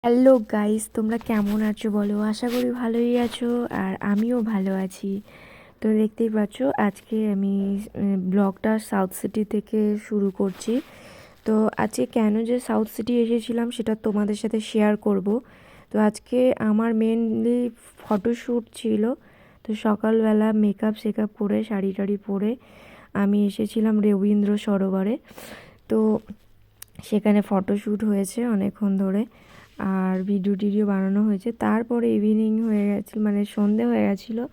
Hello guys, তোমরা কেমন আছো বলো? আশা করি ভালোই আছো। আর আমিও ভালো আছি। তো দেখতেই পাচ্ছ, আজকে আমি ব্লগটা সাউথ সিটি থেকে শুরু করছি। তো আজকে কেন যে সাউথ সিটি এসেছিলাম সেটা তোমাদের সাথে শেয়ার করব। তো আজকে আমার মেনলি ফটোশ্যুট ছিল। তো সকালবেলা মেকআপ করে শাড়ি টাড়ি পরে আমি এসেছিলাম রবীন্দ্র সরোবরে। তো সেখানে ফটোশ্যুট হয়েছে অনেকক্ষণ ধরে, আর ভিডিও টিডিও বানানো হয়েছে। তারপরে ইভিনিং হয়ে গেছিল, মানে সন্ধে হয়ে গেছিলো।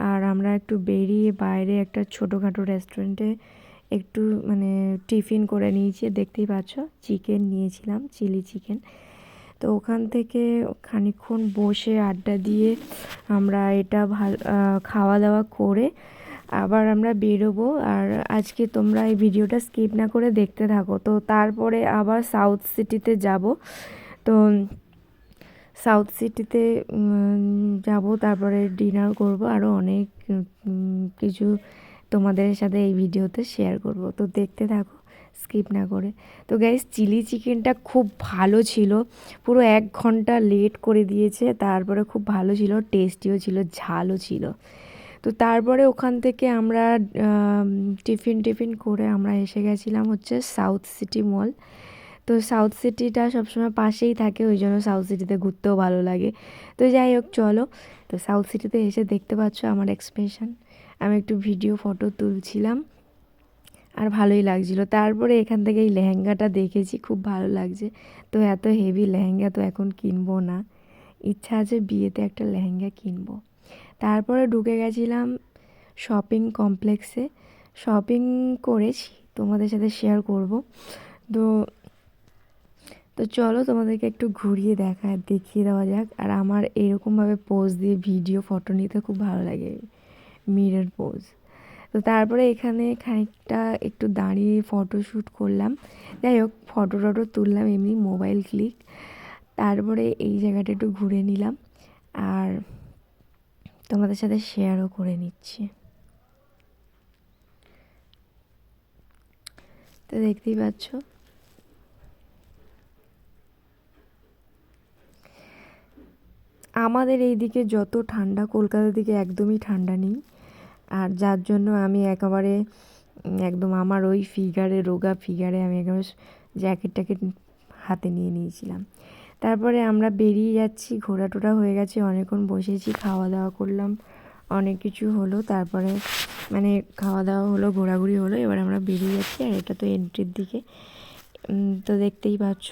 আর আমরা একটু বেরিয়ে বাইরে একটা ছোটোখাটো রেস্টুরেন্টে একটু মানে টিফিন করে নিয়েছি। দেখতেই পাচ্ছ, চিকেন নিয়েছিলাম, চিলি চিকেন। তো ওখান থেকে খানিকক্ষণ বসে আড্ডা দিয়ে আমরা এটা খাওয়া দাওয়া করে আবার আমরা বেরোবো। আর আজকে তোমরা এই ভিডিওটা স্কিপ না করে দেখতে থাকো। তো তারপরে আবার সাউথ সিটিতে যাব। তো সাউথ সিটিতে যাব, তারপরে ডিনার করব, আরও অনেক কিছু তোমাদের সাথে এই ভিডিওতে শেয়ার করব। তো দেখতে থাকো স্কিপ না করে। তো গাইস, চিলি চিকেনটা খুব ভালো ছিল, পুরো 1 ঘন্টা লেট করে দিয়েছে। তারপরে খুব ভালো ছিল, টেস্টিও ছিল, ঝালও ছিল। তো তারপরে ওখান থেকে আমরা টিফিন করে আমরা এসে গেছিলাম হচ্ছে সাউথ সিটি মল। তো সাউথ সিটিটা সবসময় পাশেই থাকে, ওই জন্য সাউথ সিটিতে ঘুরতেও ভালো লাগে। তো যাই হোক, চলো। তো সাউথ সিটিতে এসে দেখতে পাচ্ছ আমার এক্সপ্রেশন, আমি একটু ভিডিও ফটো তুলছিলাম, আর ভালোই লাগছিল। তারপরে এখান থেকে এই লেহেঙ্গাটা দেখেছি, খুব ভালো লাগছে। তো এত হেভি লেহেঙ্গা তো এখন কিনবো না, ইচ্ছা আছে বিয়েতে একটা লেহেঙ্গা কিনবো। তারপরে ঢুকে গেছিলাম শপিং কমপ্লেক্সে, শপিং করেছি, তোমাদের সাথে শেয়ার করব। তো তো চলো তোমাদেরকে একটু ঘুরিয়ে দেখিয়ে দেওয়া যাক। আর আমার এরকমভাবে পোজ দিয়ে ভিডিও ফটো নিতে খুব ভালো লাগে, মিরর পোজ। তো তারপরে এখানে খানিকটা একটু দাঁড়িয়ে ফটো শ্যুট করলাম। যাই হোক, ফটো টটো তুললাম এমনি মোবাইল ক্লিক। তারপরে এই জায়গাটা একটু ঘুরে নিলাম, আর তোমাদের সাথে শেয়ারও করে নিচ্ছি। তো দেখতেই পাচ্ছ, আমাদের এই দিকে যত ঠান্ডা, কলকাতার দিকে একদমই ঠান্ডা নেই। আর যার জন্য আমি একেবারে একদম আমার ওই ফিগারে, রোগা ফিগারে আমি একেবারে জ্যাকেট ট্যাকেট হাতে নিয়ে নিয়েছিলাম। তারপরে আমরা বেরিয়ে যাচ্ছি, ঘোরা টোরা হয়ে গেছে, অনেকক্ষণ বসেছি, খাওয়া দাওয়া করলাম, অনেক কিছু হলো। তারপরে মানে খাওয়া দাওয়া হলো, ঘোরাঘুরি হলো, এবার আমরা বেরিয়ে যাচ্ছি। আর এটা তো এন্ট্রির দিকে। তো দেখতেই পাচ্ছ,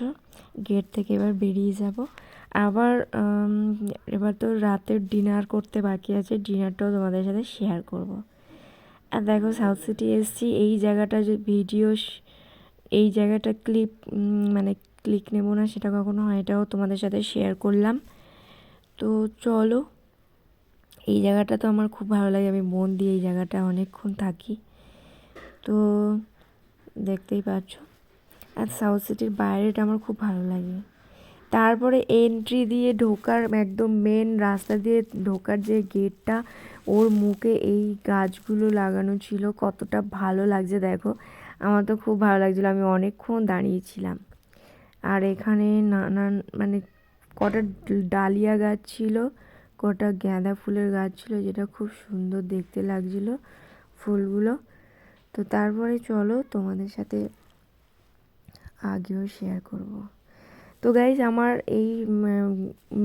গেট থেকে এবার বেরিয়ে যাব আবার। এবার তো রাতের ডিনার করতে বাকি আছে, ডিনারটাও তোমাদের সাথে শেয়ার করব। আর দেখো, সাউথ সিটি এসছি, এই জায়গাটা যে ভিডিও, এই জায়গাটা ক্লিপ মানে ক্লিক নেব না সেটা কখনো হয়, এটাও তোমাদের সাথে শেয়ার করলাম। তো চলো, এই জায়গাটা তো আমার খুব ভালো লাগে, আমি মন দিয়ে এই জায়গাটা অনেকক্ষণ থাকি। তো দেখতেই পাচ্ছ, আর সাউথ সিটির বাইরেটা আমার খুব ভালো লাগে। তারপরে এন্ট্রি দিয়ে ঢোকার একদম মেন রাস্তা দিয়ে ঢোকার যে গেটটা, ওর মুখে এই গাছগুলো লাগানো ছিল, কতটা ভালো লাগছে দেখো। আমার তো খুব ভালো লাগছিলো, আমি অনেকক্ষণ দাঁড়িয়েছিলাম। আর এখানে নানান মানে কটা ডালিয়া গাছ ছিল, কটা গাঁদা ফুলের গাছ ছিল, যেটা খুব সুন্দর দেখতে লাগছিল ফুলগুলো। তো তারপরে চলো তোমাদের সাথে আগেও শেয়ার করব। তো গাইজ, আমার এই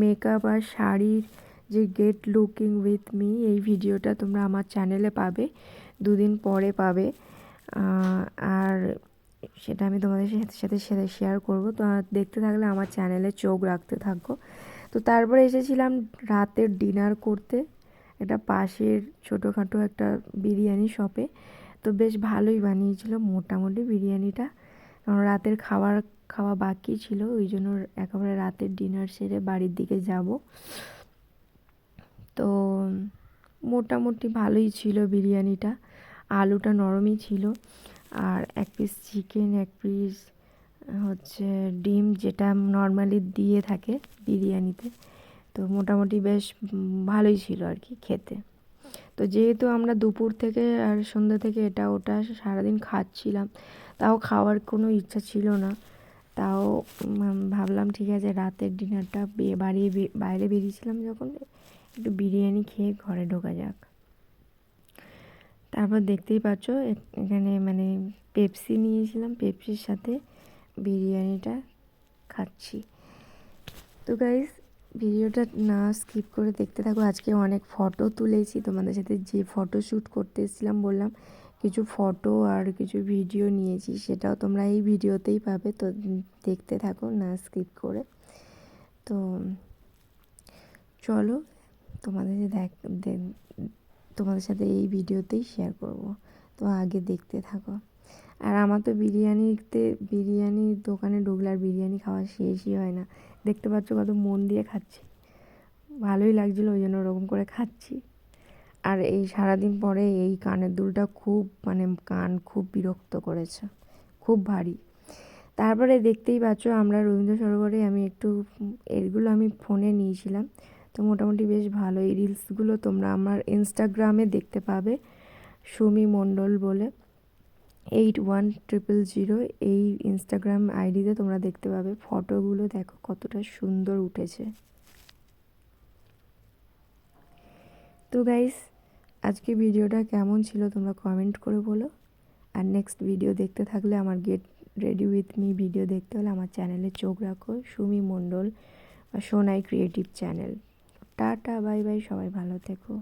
মেকআপ আর শাড়ির যে গেট লুকিং উইথ মি, এই ভিডিওটা তোমরা আমার চ্যানেলে পাবে, 2 দিন পরে পাবে। আর সেটা আমি তোমাদের সাথে শেয়ার করব। তো দেখতে থাকলে আমার চ্যানেলে চোখ রাখতে থাকো। তো তারপরে এসেছিলাম রাতের ডিনার করতে, এটা পাশের ছোটোখাটো একটা বিরিয়ানি শপে। তো বেশ ভালোই বানিয়েছিল মোটামুটি বিরিয়ানিটা, কারণ রাতের খাওয়া বাকি ছিল, ওই জন্য একেবারে রাতের ডিনার সেরে বাড়ির দিকে যাব। তো মোটামুটি ভালোই ছিল বিরিয়ানিটা, আলুটা নরমই ছিল। আর 1 পিস চিকেন, 1 পিস হচ্ছে ডিম, যেটা নর্মালি দিয়ে থাকে বিরিয়ানিতে। তো মোটামুটি বেশ ভালোই ছিল আর কি খেতে। তো যেহেতু আমরা দুপুর থেকে আর সন্ধ্যা থেকে এটা ওটা সারাদিন খাচ্ছিলাম, তাও খাওয়ার কোনো ইচ্ছা ছিল না। তাও ভাবলাম ঠিক আছে রাতের ডিনারটা বাইরে বেরিয়েছিলাম যখন, একটু বিরিয়ানি খেয়ে ঘরে ঢোকা যাক। তারপর দেখতেই পাচ্ছ এখানে মানে পেপসি নিয়েছিলাম, পেপসির সাথে বিরিয়ানিটা খাচ্ছি। তো গাইস, ভিডিওটা না স্কিপ করে দেখতে থাকো। আজকে অনেক ফটো তুলেছি তোমাদের সাথে, যে ফটো শ্যুট করতে এসেছিলাম বললাম, কিছু ফটো আর কিছু ভিডিও নিয়েছি, সেটাও তোমরা এই ভিডিওতেই পাবে। তো দেখতে থাকো না স্কিপ করে। তো চলো তোমাদের সাথে এই ভিডিওতেই শেয়ার করব। তো আগে দেখতে থাকো। আর আমার তো বিরিয়ানির দোকানে ঢুকলে আর বিরিয়ানি খাওয়া শেষই হয় না। দেখতে পাচ্ছ কত মন দিয়ে খাচ্ছি, ভালোই লাগছিলো, ওই জন্য ওরকম করে খাচ্ছি। আর এই সারাদিন পরে এই কানের দুলটা খুব মানে কান খুব বিরক্ত করেছে, খুব ভারী। তারপরে দেখতেই পাচ্ছ আমরা রবীন্দ্র সরোবরে আমি একটু এগুলো আমি ফোনে নিয়েছিলাম, তো মোটামুটি বেশ ভালো। এই রিলসগুলো তোমরা আমার ইনস্টাগ্রামে দেখতে পাবে, সুমি মণ্ডল বলে 81000 এই ইনস্টাগ্রাম আইডিতে তোমরা দেখতে পাবে। ফটোগুলো দেখো কতটা সুন্দর উঠেছে। তো গাইস, আজকে ভিডিওটা কেমন ছিল তোমরা কমেন্ট করে বলো। আর নেক্সট ভিডিও দেখতে থাকলে, আমার get ready with me video দেখতে হলে আমার চ্যানেলে চোখ রাখো, সুমি মণ্ডল বা Sonai creative channel. Tata, bye bye, সবাই ভালো থেকো।